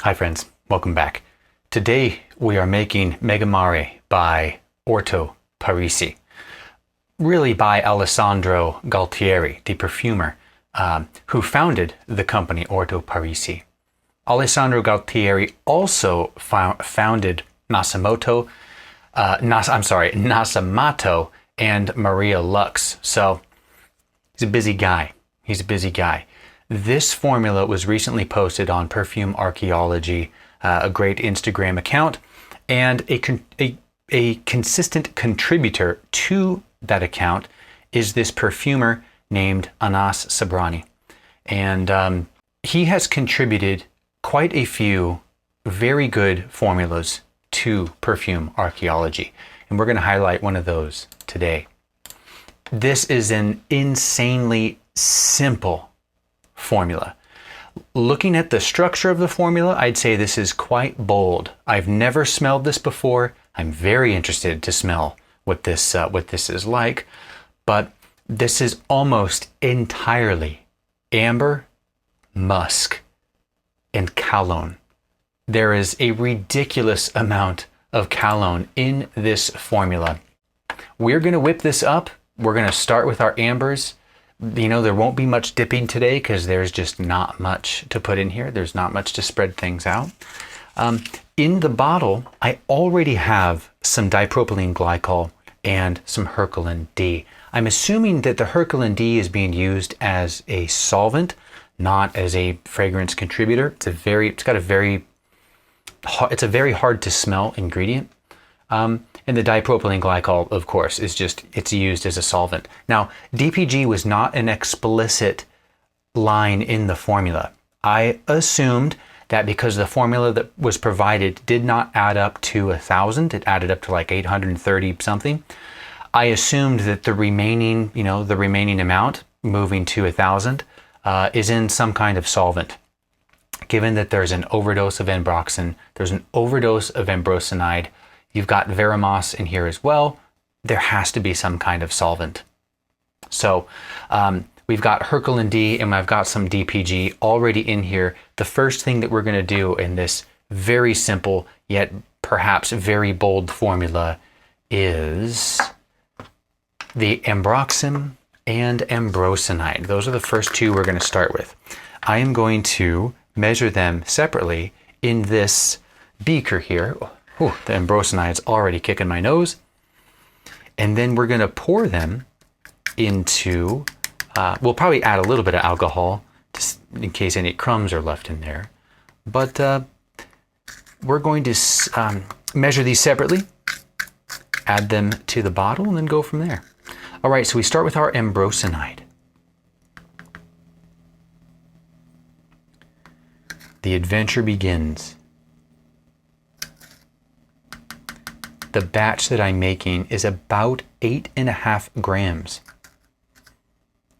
Hi friends, welcome back. Today we are making Megamare by Orto, Parisi. Really by Alessandro Galtieri, the perfumer, who founded the company Orto Parisi. Alessandro Galtieri also founded Nasamato and Maria Lux. So he's a busy guy. This formula was recently posted on Perfume Archaeology, a great Instagram account, and a consistent contributor to that account is this perfumer named Anas Sabrani. And he has contributed quite a few very good formulas to Perfume Archaeology, and we're going to highlight one of those today. This is an insanely simple formula. Looking at the structure of the formula, I'd say this is quite bold. I've never smelled this before. I'm very interested to smell what this is like, but this is almost entirely amber, musk, and Calone. There is a ridiculous amount of Calone in this formula. We're going to whip this up. We're going to start with our ambers. You know, there won't be much dipping today because there's just not much to put in here. There's not much to spread things out. In the bottle, I already have some dipropylene glycol and some Hercolyn D. I'm assuming that the Hercolyn D is being used as a solvent, not as a fragrance contributor. It's a very hard to smell ingredient. And the dipropylene glycol, of course, it's used as a solvent. Now, DPG was not an explicit line in the formula. I assumed that because the formula that was provided did not add up to 1,000, it added up to like 830 something. I assumed that the remaining amount moving to 1,000 is in some kind of solvent. Given that there's an overdose of Ambroxan, there's an overdose of Ambrocenide, you've got Veramoss in here as well, there has to be some kind of solvent. So we've got Hercolyn D and I've got some DPG already in here. The first thing that we're going to do in this very simple yet perhaps very bold formula is the Ambroxan and Ambrocenide. Those are the first two we're going to start with. I am going to measure them separately in this beaker here. Ooh, the Ambrocenide's already kicking my nose. And then we're going to pour them into, we'll probably add a little bit of alcohol just in case any crumbs are left in there. But we're going to measure these separately, add them to the bottle, and then go from there. All right, so we start with our Ambrocenide. The adventure begins. The batch that I'm making is about 8.5 grams.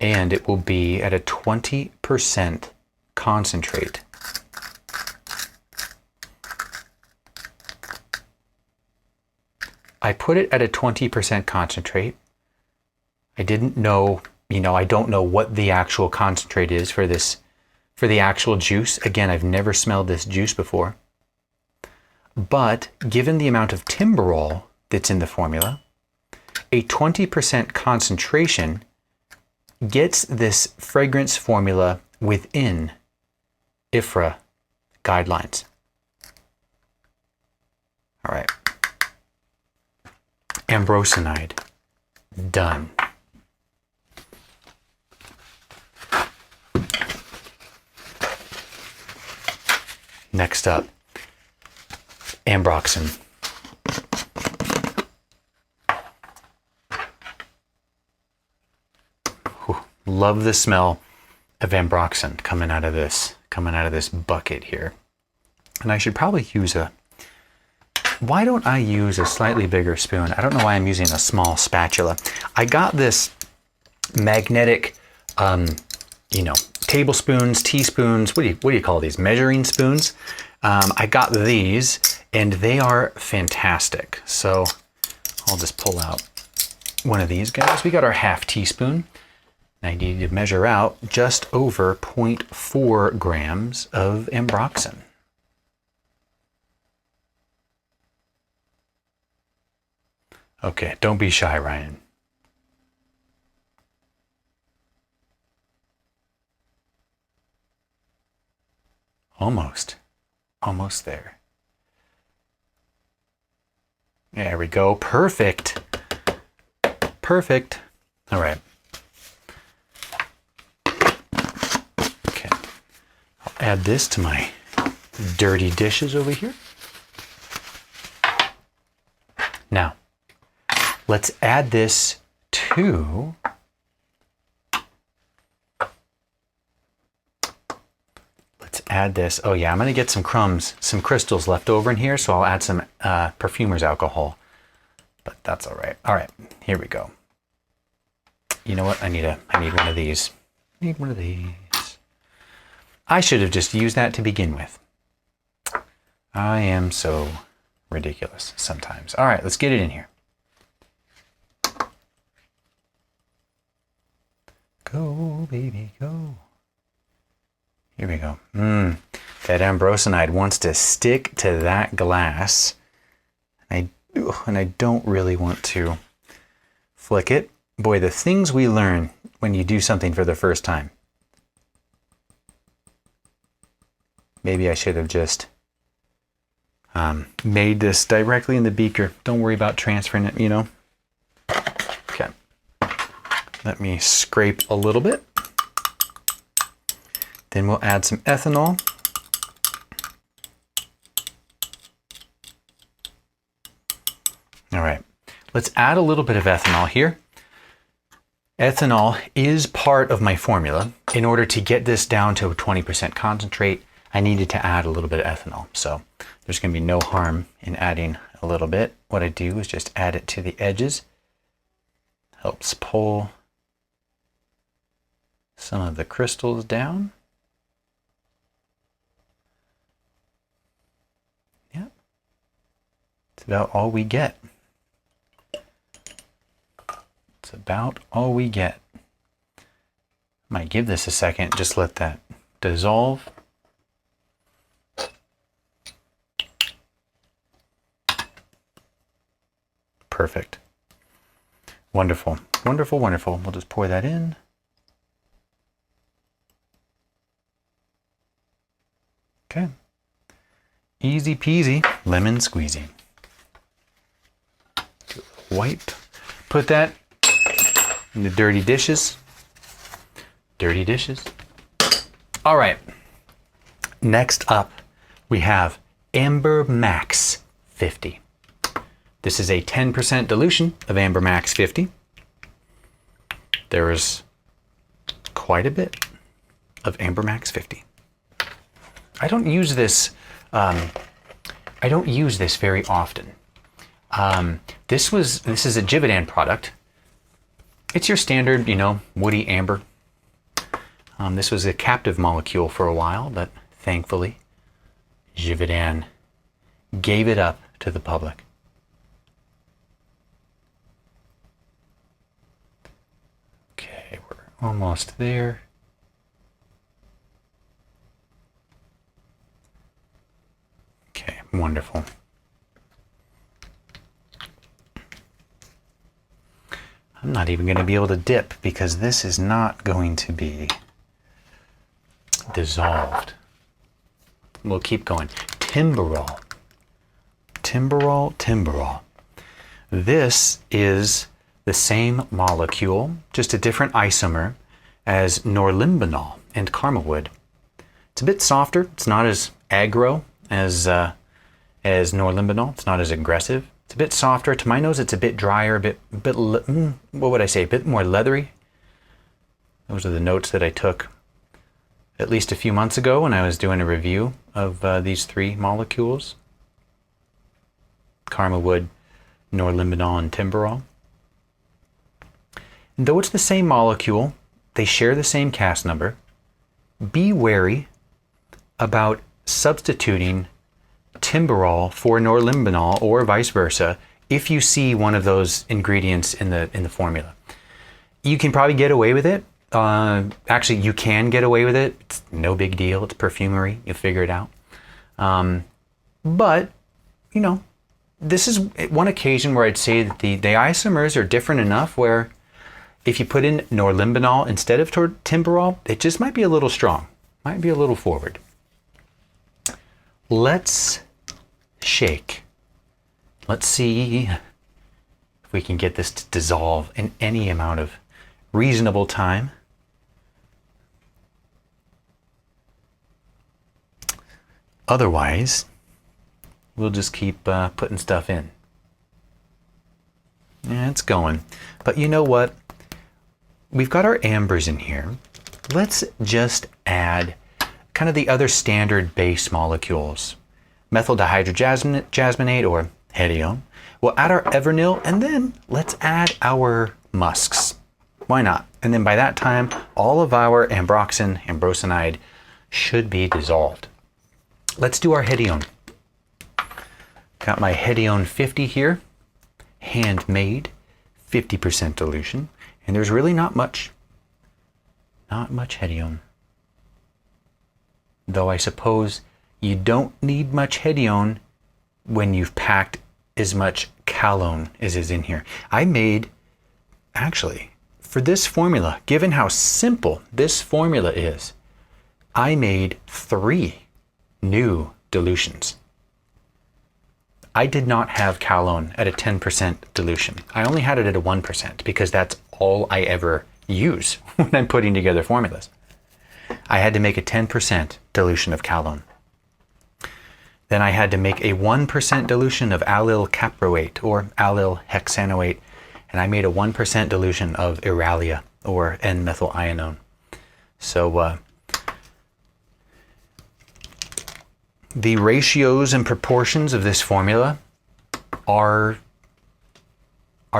And it will be at a 20% concentrate. I put it at a 20% concentrate. I didn't know, I don't know what the actual concentrate is for the actual juice. Again, I've never smelled this juice before. But given the amount of Timberol that's in the formula, a 20% concentration gets this fragrance formula within IFRA guidelines. All right. Ambrocenide, done. Next up, Ambroxan. Whew, love the smell of Ambroxan coming out of this bucket here. And I should probably use why don't I use a slightly bigger spoon? I don't know why I'm using a small spatula. I got this magnetic, tablespoons, teaspoons, what do you call these? Measuring spoons. I got these and they are fantastic. So I'll just pull out one of these guys. We got our half teaspoon. I need to measure out just over 0.4 grams of Ambroxan. Okay, don't be shy, Ryan. Almost. Almost there. There we go. Perfect. Perfect. All right. Okay. I'll add this to my dirty dishes over here. Now, let's add this to add this. Oh yeah, I'm gonna get some crumbs, some crystals left over in here, so I'll add some Perfumer's alcohol, but that's all right. All right, here we go. You know what? I need one of these. I need one of these. I should have just used that to begin with. I am so ridiculous sometimes. All right, let's get it in here. Go, baby, go. Here we go. That Ambrocenide wants to stick to that glass. And I don't really want to flick it. Boy, the things we learn when you do something for the first time. Maybe I should have just made this directly in the beaker. Don't worry about transferring it, you know. Okay. Let me scrape a little bit. Then we'll add some ethanol. All right, let's add a little bit of ethanol here. Ethanol is part of my formula. In order to get this down to a 20% concentrate, I needed to add a little bit of ethanol. So there's gonna be no harm in adding a little bit. What I do is just add it to the edges. Helps pull some of the crystals down. It's about all we get. It's about all we get. Might give this a second, just let that dissolve. Perfect. Wonderful, wonderful, wonderful. We'll just pour that in. Okay. Easy peasy, lemon squeezy. Wipe. Put that in the dirty dishes. Dirty dishes. All right. Next up, we have Ambermax 50. This is a 10% dilution of Ambermax 50. There is quite a bit of Ambermax 50. I don't use this. I don't use this very often. This is a Givaudan product. It's your standard, you know, woody amber. This was a captive molecule for a while, but thankfully, Givaudan gave it up to the public. Okay, we're almost there. Okay, wonderful. I'm not even going to be able to dip because this is not going to be dissolved. We'll keep going. Timberol. Timberol, Timberol. This is the same molecule, just a different isomer as norlimbinol and caramel. It's a bit softer. It's not as aggro as norlimbinol. It's not as aggressive. It's a bit softer. To my nose, it's a bit drier, what would I say? A bit more leathery. Those are the notes that I took at least a few months ago when I was doing a review of these three molecules. Caramel wood, norlimbinol, and timberol. And though it's the same molecule, they share the same CAS number. Be wary about substituting timberol for norlimbinol or vice versa if you see one of those ingredients in the formula. You can probably get away with it. Actually, you can get away with it. It's no big deal. It's perfumery. You'll figure it out. But, you know, this is one occasion where I'd say that the isomers are different enough where if you put in norlimbinol instead of Timberol, it just might be a little strong, might be a little forward. Let's shake. Let's see if we can get this to dissolve in any amount of reasonable time. Otherwise, we'll just keep putting stuff in. Yeah, it's going. But you know what? We've got our ambers in here. Let's just add kind of the other standard base molecules. Methyl dihydrojasminate or Hedione. We'll add our Evernil and then let's add our musks. Why not? And then by that time, all of our Ambroxan, Ambrocenide should be dissolved. Let's do our Hedione. Got my Hedione 50 here, handmade, 50% dilution, and there's really not much Hedione. Though I suppose you don't need much Hedione when you've packed as much Calone as is in here. I made, actually, for this formula, given how simple this formula is, I made 3 new dilutions. I did not have Calone at a 10% dilution. I only had it at a 1% because that's all I ever use when I'm putting together formulas. I had to make a 10% dilution of Calone. Then I had to make a 1% dilution of allyl caproate or allyl hexanoate, and I made a 1% dilution of Iralia or N-methyl ionone. So the ratios and proportions of this formula are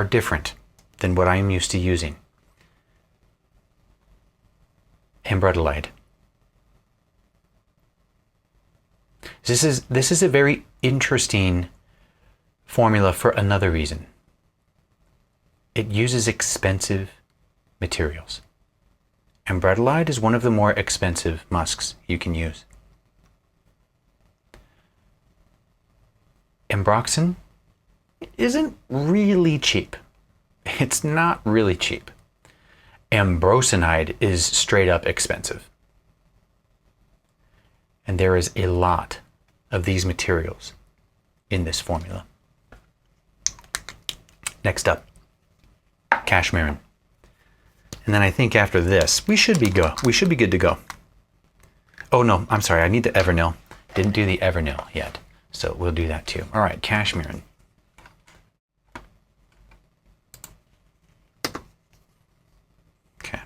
different than what I'm used to using. Ambrettolide. This is a very interesting formula for another reason. It uses expensive materials. Ambrettolide is one of the more expensive musks you can use. Ambroxan isn't really cheap. It's not really cheap. Ambrocenide is straight up expensive. And there is a lot of these materials in this formula. Next up, Cashmeran. And then I think after this, we should be good to go. Oh no, I'm sorry, I need the Evernil. Didn't do the Evernil yet. So we'll do that too. All right, Cashmeran. Okay.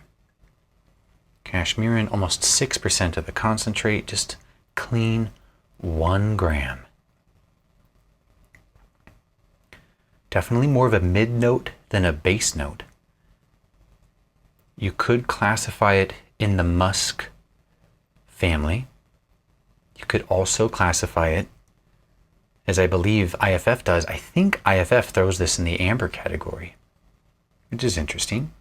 Cashmeran, almost 6% of the concentrate, just clean 1 gram. Definitely more of a mid note than a base note. You could classify it in the musk family. You could also classify it, as I believe IFF does. I think IFF throws this in the amber category, which is interesting.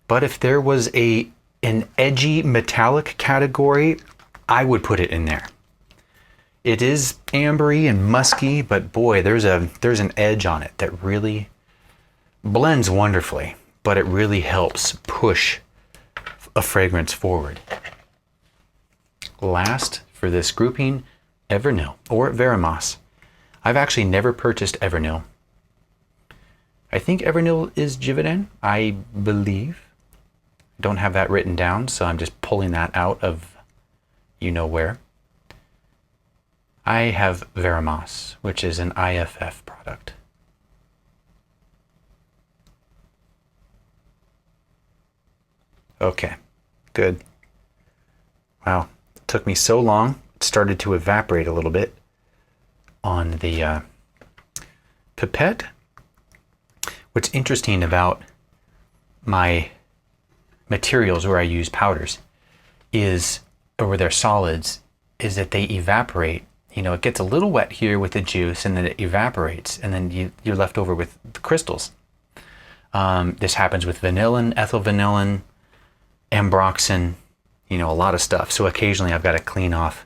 But if there was an edgy metallic category, I would put it in there. It is ambery and musky, but boy, there's an edge on it that really blends wonderfully, but it really helps push a fragrance forward. Last for this grouping, Evernil or Veramoss. I've actually never purchased Evernil. I think Evernil is Givaudan, I believe. Don't have that written down, so I'm just pulling that out of you know where. I have Veramoss, which is an IFF product. Okay, good. Wow, it took me so long. It started to evaporate a little bit on the pipette. What's interesting about my materials where I use powders is, or where they're solids, is that they evaporate. You know, it gets a little wet here with the juice and then it evaporates and then you're left over with the crystals. This happens with vanillin, ethyl vanillin, Ambroxan, you know, a lot of stuff. So occasionally I've got to clean off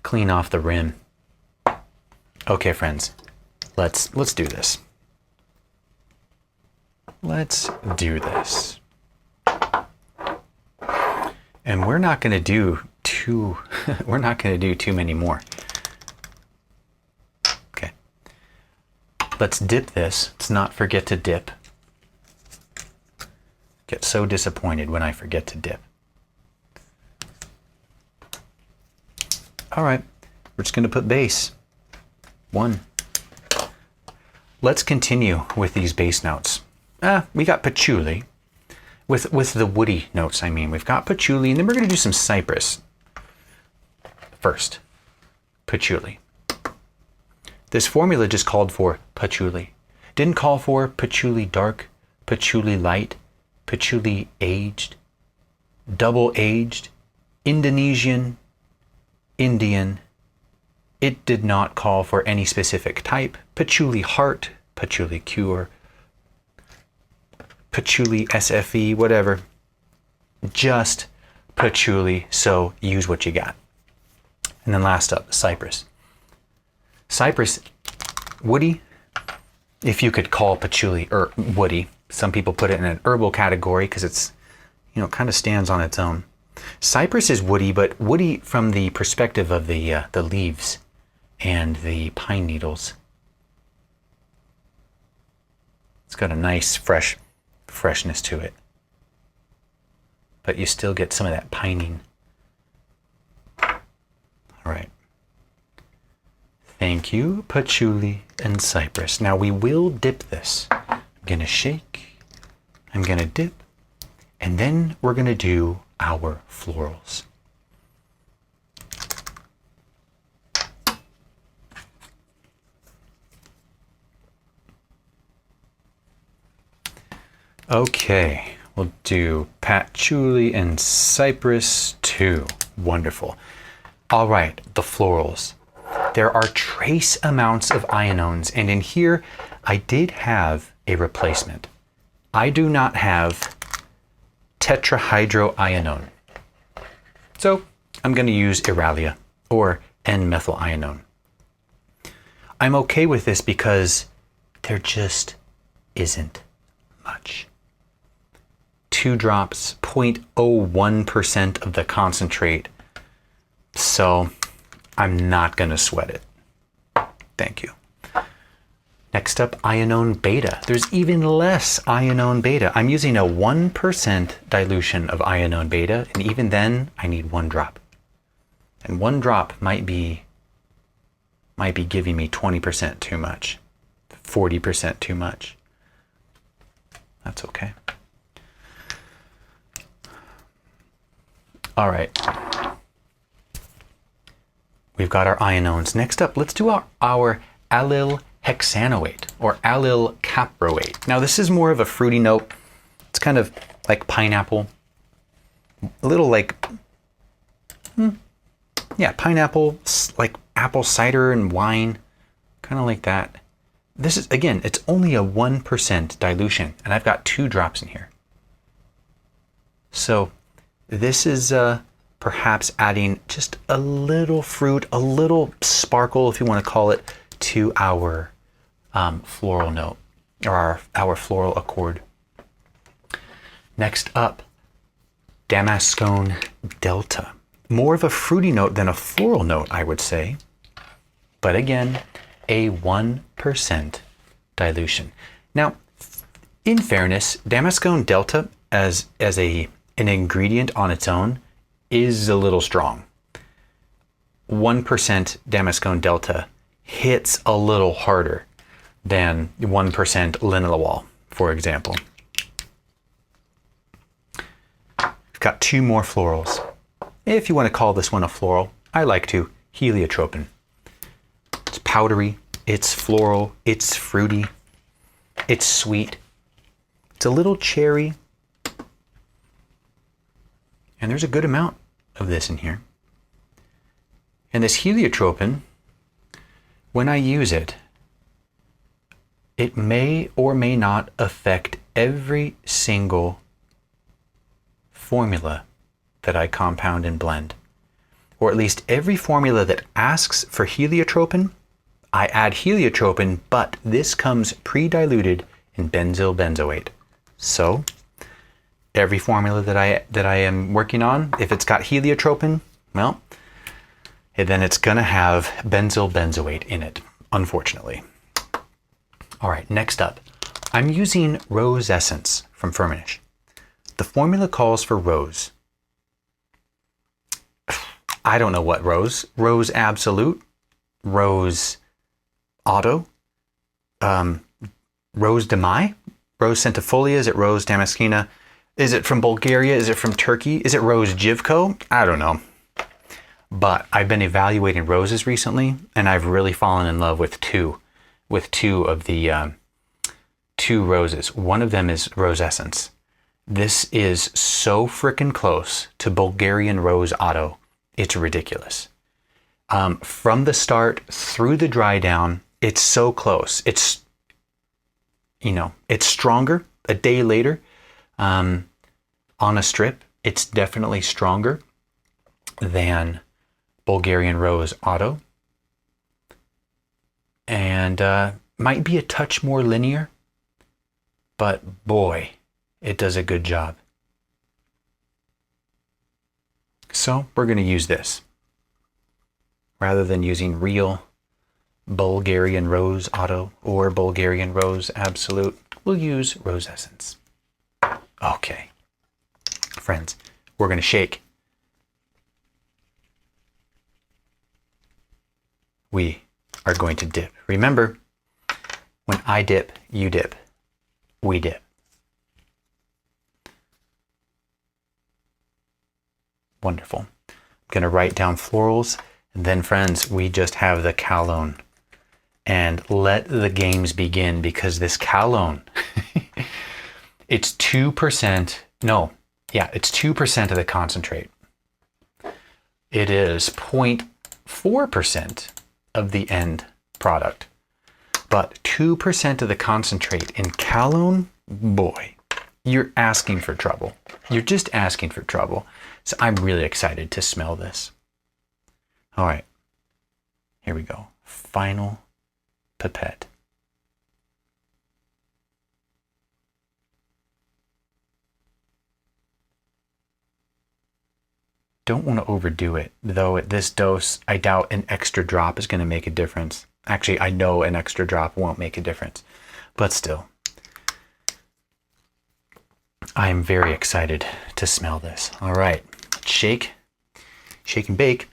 the rim. Okay, friends, let's do this. Let's do this. And we're not going to do too many more. Okay. Let's dip this. Let's not forget to dip. Get so disappointed when I forget to dip. All right, we're just going to put base. 1. Let's continue with these base notes. We got patchouli. With the woody notes, I mean. We've got patchouli, and then we're going to do some cypress. First, patchouli. This formula just called for patchouli. Didn't call for patchouli dark, patchouli light, patchouli aged, double aged, Indonesian, Indian. It did not call for any specific type. Patchouli heart, patchouli cure, patchouli SFE, whatever. Just patchouli, so use what you got. And then last up, cypress. Cypress, woody, if you could call patchouli woody. Some people put it in an herbal category because it's, kind of stands on its own. Cypress is woody, but woody from the perspective of the leaves and the pine needles. It's got a nice freshness to it, but you still get some of that pining. All right. Thank you, patchouli and cypress. Now we will dip this. I'm going to shake, I'm going to dip, and then we're going to do our florals. Okay, we'll do patchouli and cypress too. Wonderful. All right, the florals. There are trace amounts of ionones, and in here I did have a replacement. I do not have Tetrahydro Ionone. So I'm going to use Iralia or N-methyl Ionone. I'm okay with this because there just isn't much. 2 drops, 0.01% of the concentrate. So I'm not going to sweat it. Thank you. Next up, Ionone Beta. There's even less Ionone Beta. I'm using a 1% dilution of Ionone Beta, and even then, I need 1 drop. And 1 drop might be giving me 20% too much, 40% too much. That's okay. All right. We've got our ionones. Next up, let's do our Allyl Hexanoate or Allyl Caproate. Now this is more of a fruity note. It's kind of like pineapple, a little like, pineapple, like apple cider and wine, kind of like that. This is, again, it's only a 1% dilution, and I've got 2 drops in here. So this is perhaps adding just a little fruit, a little sparkle, if you want to call it, to our floral note, or our floral accord. Next up, Damascone Delta. More of a fruity note than a floral note, I would say. But again, a 1% dilution. Now, in fairness, Damascone Delta as an ingredient on its own is a little strong. 1% Damascone Delta hits a little harder than 1% linalool, for example. We've got 2 more florals. If you want to call this one a floral, I like to. Heliotropin. It's powdery, it's floral, it's fruity, it's sweet, it's a little cherry, and there's a good amount of this in here. And this heliotropin, when I use it, it may or may not affect every single formula that I compound and blend. Or at least every formula that asks for heliotropin, I add Heliotropin, but this comes pre-diluted in benzyl benzoate. So every formula that I am working on, if it's got Heliotropin, well, then it's gonna have benzyl benzoate in it, unfortunately. All right, next up, I'm using Rose Essence from Firmenich. The formula calls for rose. I don't know what rose. Rose Absolute, Rose Auto, Rose de Mai, Rose Centifolia, is it Rose Damascene? Is it from Bulgaria? Is it from Turkey? Is it Rose Jivko? I don't know. But I've been evaluating roses recently, and I've really fallen in love with two of the two roses. One of them is Rose Essence. This is so freaking close to Bulgarian Rose Auto. It's ridiculous. From the start through the dry down, it's so close. It's, you know, it's stronger a day later. On a strip, it's definitely stronger than Bulgarian Rose Auto. And might be a touch more linear, but boy, it does a good job. So we're going to use this. Rather than using real Bulgarian Rose Auto or Bulgarian Rose Absolute, we'll use Rose Essence. Okay, friends, we're going to shake. We are going to dip. Remember, when I dip, you dip. We dip. Wonderful. I'm going to write down florals. And then, friends, we just have the Calone. And let the games begin, because this Calone, it's 2%. No, yeah, it's 2% of the concentrate. It is 0.4% of the end product. But 2% of the concentrate in Calone, boy, you're asking for trouble. You're just asking for trouble. So I'm really excited to smell this. All right, here we go. Final pipette. Don't want to overdo it, though at this dose, I doubt an extra drop is going to make a difference. Actually, I know an extra drop won't make a difference, but still. I am very excited to smell this. All right, shake, shake and bake.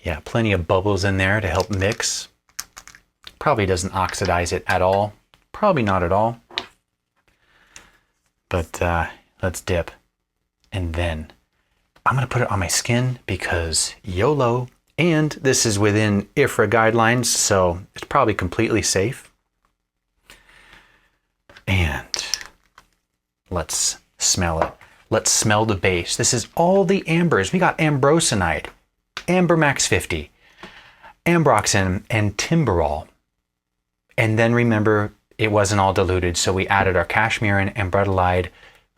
Yeah, plenty of bubbles in there to help mix. Probably doesn't oxidize it at all. Probably not at all. But let's dip. And then I'm going to put it on my skin because YOLO. And this is within IFRA guidelines, so it's probably completely safe. And let's smell it. Let's smell the base. This is all the ambers. We got Ambrocenide, Ambermax 50, Ambroxan, and Timberol. And then remember, it wasn't all diluted, so we added our Cashmeran, Ambrettolide,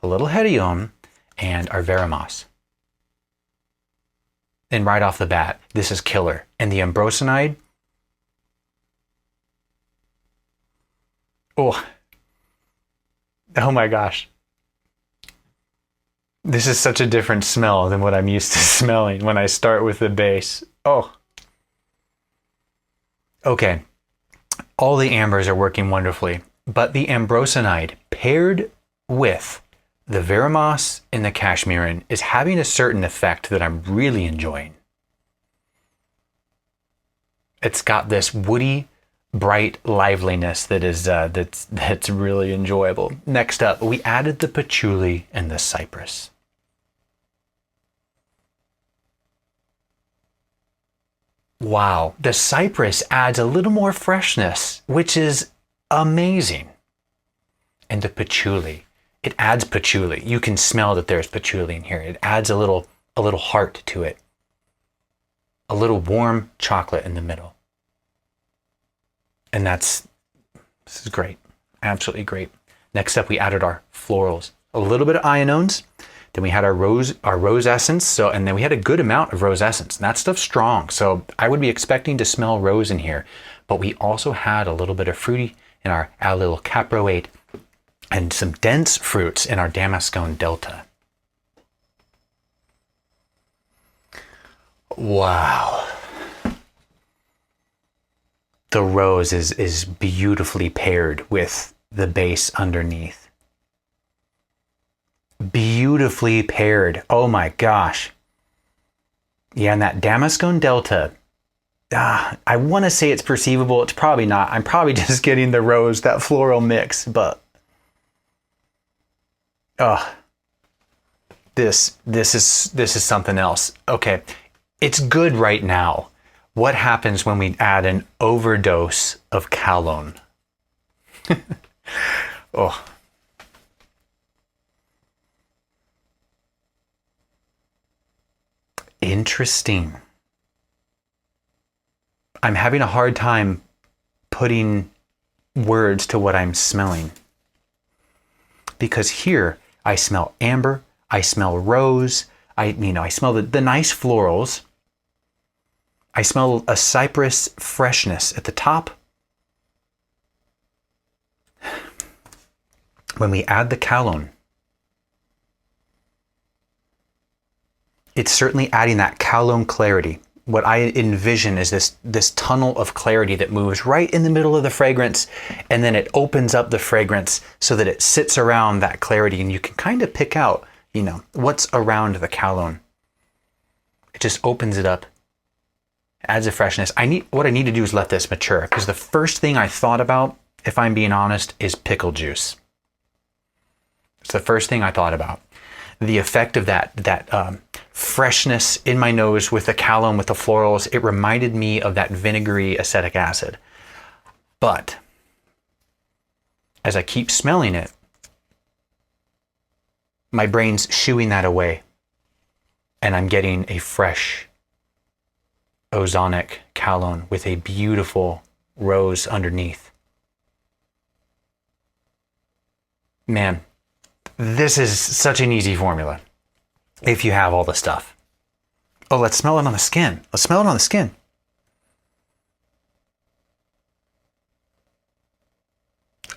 a little Hedione, and our Veramoss. And right off the bat, this is killer. And the Ambrocenide, oh my gosh. This is such a different smell than what I'm used to smelling when I start with the base. Oh. Okay. All the ambers are working wonderfully, but the Ambrocenide paired with the Veramoss and the Cashmeran is having a certain effect that I'm really enjoying. It's got this woody, bright liveliness that is that's really enjoyable. Next up, we added the Patchouli and the Cypress. Wow, the Cypress adds a little more freshness, which is amazing. And the Patchouli, it adds patchouli. You can smell that there's patchouli in here. It adds a little heart to it. A little warm chocolate in the middle. And this is great. Absolutely great. Next up, we added our florals. A little bit of Ionones Then we had our rose essence. So, and then we had a good amount of rose essence. And that stuff's strong. So I would be expecting to smell rose in here. But we also had a little bit of fruity in our allyl caproate and some dense fruits in our Damascone Delta. Wow. The rose is beautifully paired with the base underneath. Beautifully paired. Oh my gosh. Yeah, and that Damascone Delta, I want to say it's perceivable. It's probably not. I'm probably just getting the rose, that floral mix, but this is something else. Okay, it's good right now. What happens when we add an overdose of Calone? Oh. Interesting. I'm having a hard time putting words to what I'm smelling. Because here I smell amber, I smell rose, I smell the nice florals. I smell a cypress freshness at the top. When we add the Calone, it's certainly adding that Calone clarity. What I envision is this tunnel of clarity that moves right in the middle of the fragrance, and then it opens up the fragrance so that it sits around that clarity, and you can kind of pick out, what's around the Calone. It just opens it up, adds a freshness. What I need to do is let this mature, because the first thing I thought about, if I'm being honest, is pickle juice. It's the first thing I thought about. The effect of that freshness in my nose with the Calone, with the florals, it reminded me of that vinegary acetic acid. But as I keep smelling it, my brain's shooing that away, and I'm getting a fresh ozonic Calone with a beautiful rose underneath. Man, this is such an easy formula if you have all the stuff. Oh, let's smell it on the skin. Let's smell it on the skin.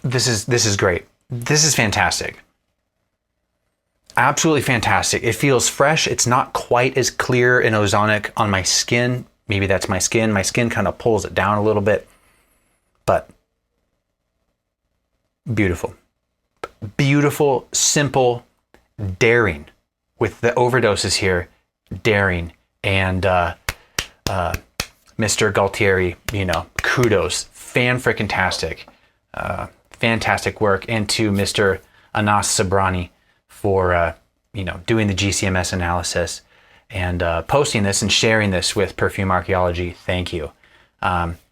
This is great. This is fantastic. Absolutely fantastic. It feels fresh. It's not quite as clear and ozonic on my skin. Maybe that's my skin. My skin kind of pulls it down a little bit. But beautiful. Beautiful, simple, daring. With the overdoses here, daring. And Mr. Galtieri, kudos. Fan-frickin-tastic. Fantastic work. And to Mr. Anas Sabrani for, doing the GCMS analysis and posting this and sharing this with Perfume Archaeology. Thank you.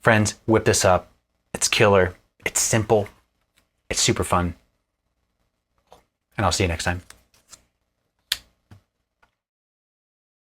Friends, whip this up. It's killer. It's simple. It's super fun. And I'll see you next time.